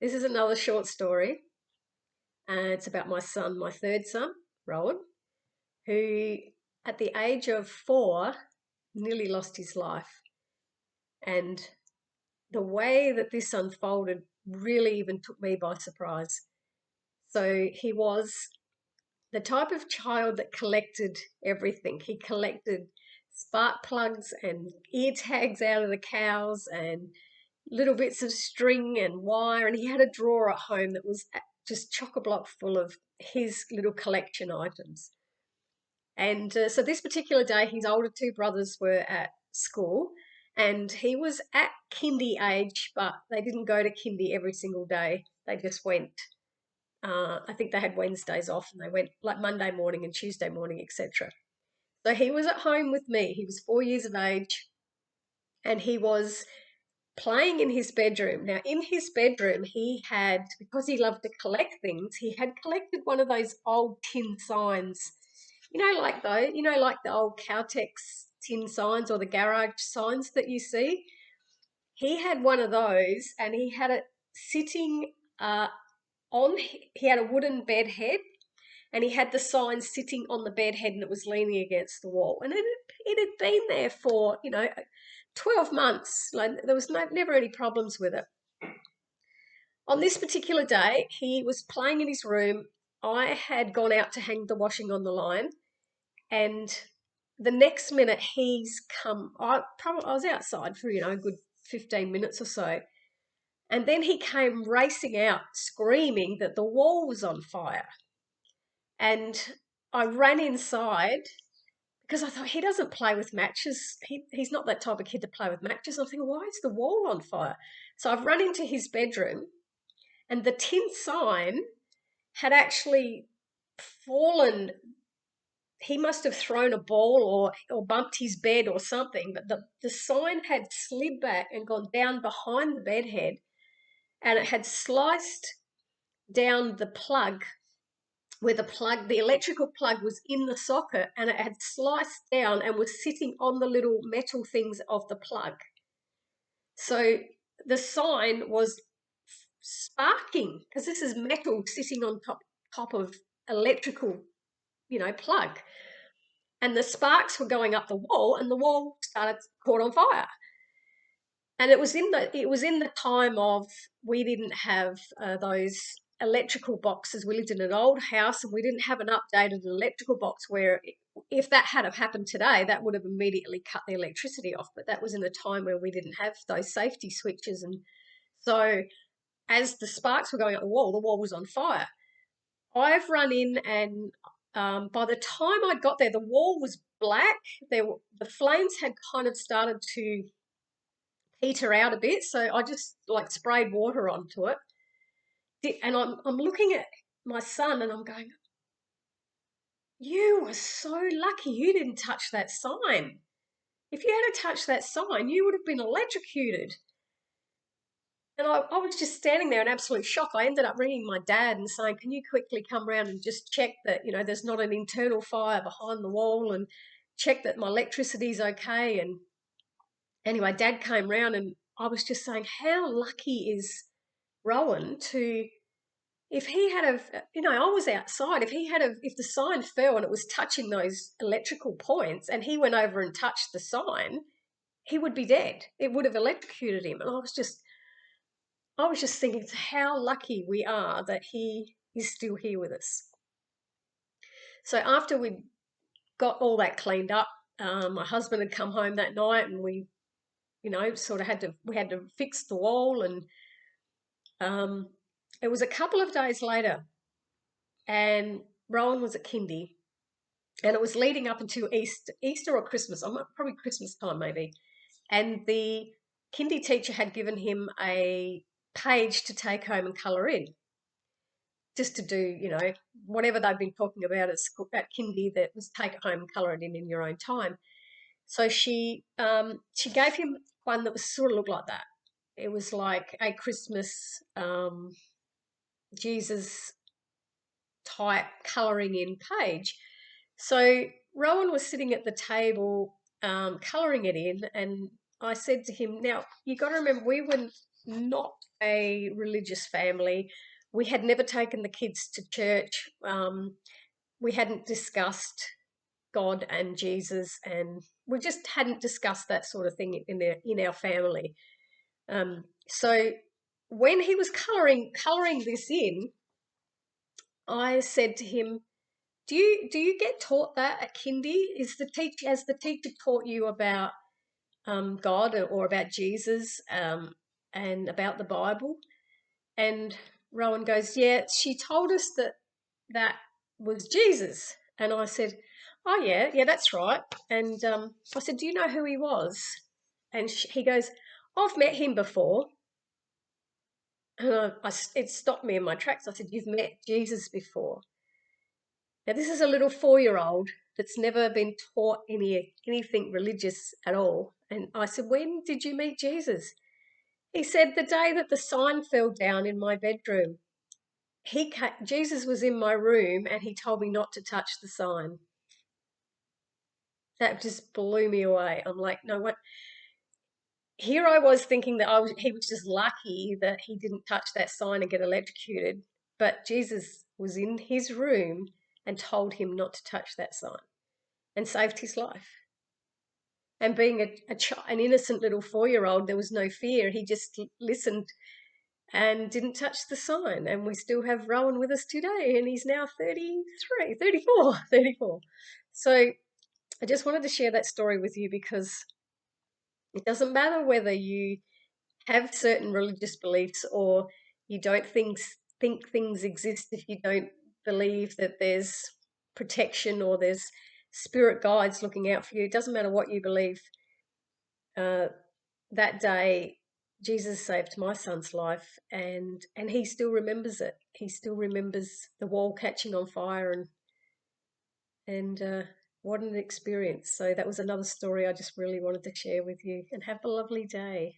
This is another short story. It's about my son, my third son, Rowan, who at the age of 4 nearly lost his life. And the way that this unfolded really even took me by surprise. So he was the type of child that collected everything. He collected spark plugs and ear tags out of the cows and little bits of string and wire, and he had a drawer at home that was just chock-a-block full of his little collection items. And so this particular day, his older two brothers were at school, and he was at kindy age, but they didn't go to kindy every single day. They just went. I think they had Wednesdays off, and they went like Monday morning and Tuesday morning, etc. So he was at home with me. He was 4 years of age, and he was playing in his bedroom. Now, in his bedroom, he had, because he loved to collect things, he had collected one of those old tin signs. Like the old Caltex tin signs or the garage signs that you see. He had one of those, and he had it sitting on. He had a wooden bed head, and he had the sign sitting on the bed head, and it was leaning against the wall. And it had been there for 12 months. Like there was never any problems with it. On this particular day, he was playing in his room. I had gone out to hang the washing on the line, and the next minute he's come. I was outside for a good 15 minutes or so, and then he came racing out, screaming that the wall was on fire. And I ran inside because I thought he doesn't play with matches. He's not that type of kid to play with matches. I'm thinking, why is the wall on fire? So I've run into his bedroom, and the tin sign had actually fallen. He must have thrown a ball or bumped his bed or something, but the sign had slid back and gone down behind the bed head, and it had sliced down the plug where the electrical plug was in the socket, and it had sliced down and was sitting on the little metal things of the plug. So the sign was sparking because this is metal sitting on top of electrical, plug. And the sparks were going up the wall, and the wall caught on fire. And it was in the time of, we didn't have those electrical boxes. We lived in an old house, and we didn't have an updated electrical box where if that had have happened today, that would have immediately cut the electricity off. But that was in a time where we didn't have those safety switches. And so as the sparks were going up the wall was on fire. I've run in, and by the time I got there, the wall was black. The flames had kind of started to peter out a bit, so I just like sprayed water onto it. And I'm looking at my son, and I'm going, "You were so lucky you didn't touch that sign. If you had touched that sign, you would have been electrocuted." And I was just standing there in absolute shock. I ended up ringing my dad and saying, "Can you quickly come round and just check that, there's not an internal fire behind the wall, and check that my electricity's okay?" And anyway, Dad came round, and I was just saying, how lucky is Rowan to, if he had I was outside, if the sign fell and it was touching those electrical points and he went over and touched the sign, he would be dead. It would have electrocuted him. And I was just thinking how lucky we are that he is still here with us. So after we got all that cleaned up, my husband had come home that night, and we, sort of had to fix the wall. And it was a couple of days later, and Rowan was at kindy, and it was leading up until Easter or Christmas, probably Christmas time maybe. And the kindy teacher had given him a page to take home and colour in, just to do, whatever they've been talking about at school, at kindy, that was take it home and colour it in your own time. So she gave him one that was sort of looked like that. It was like a Christmas Jesus type colouring in page. So Rowan was sitting at the table colouring it in, and I said to him, "Now you got to remember, not a religious family. We had never taken the kids to church. We hadn't discussed God and Jesus, and we just hadn't discussed that sort of thing in our family. So when he was colouring this in, I said to him, "Do you get taught that at kindy? Has the teacher taught you about God or about Jesus and about the Bible?" And Rowan goes, "Yeah, she told us that was Jesus." And I said, "Oh yeah, that's right." And I said, "Do you know who he was?" And he goes, "I've met him before." And it stopped me in my tracks. I said, "You've met Jesus before?" Now this is a little 4-year-old that's never been taught anything religious at all. And I said, "When did you meet Jesus?" He said, "The day that the sign fell down in my bedroom. Jesus was in my room and he told me not to touch the sign." That just blew me away. I'm like, no, what? Here I was thinking that he was just lucky that he didn't touch that sign and get electrocuted. But Jesus was in his room and told him not to touch that sign and saved his life. And being an innocent little 4-year-old, there was no fear. He just listened and didn't touch the sign. And we still have Rowan with us today, and he's now 34. So I just wanted to share that story with you because it doesn't matter whether you have certain religious beliefs or you don't think things exist if you don't believe that there's protection or there's spirit guides looking out for you. It doesn't matter what you believe. Uh, that day, Jesus saved my son's life, and he still remembers it. He still remembers the wall catching on fire, and what an experience. So that was another story I just really wanted to share with you. And have a lovely day.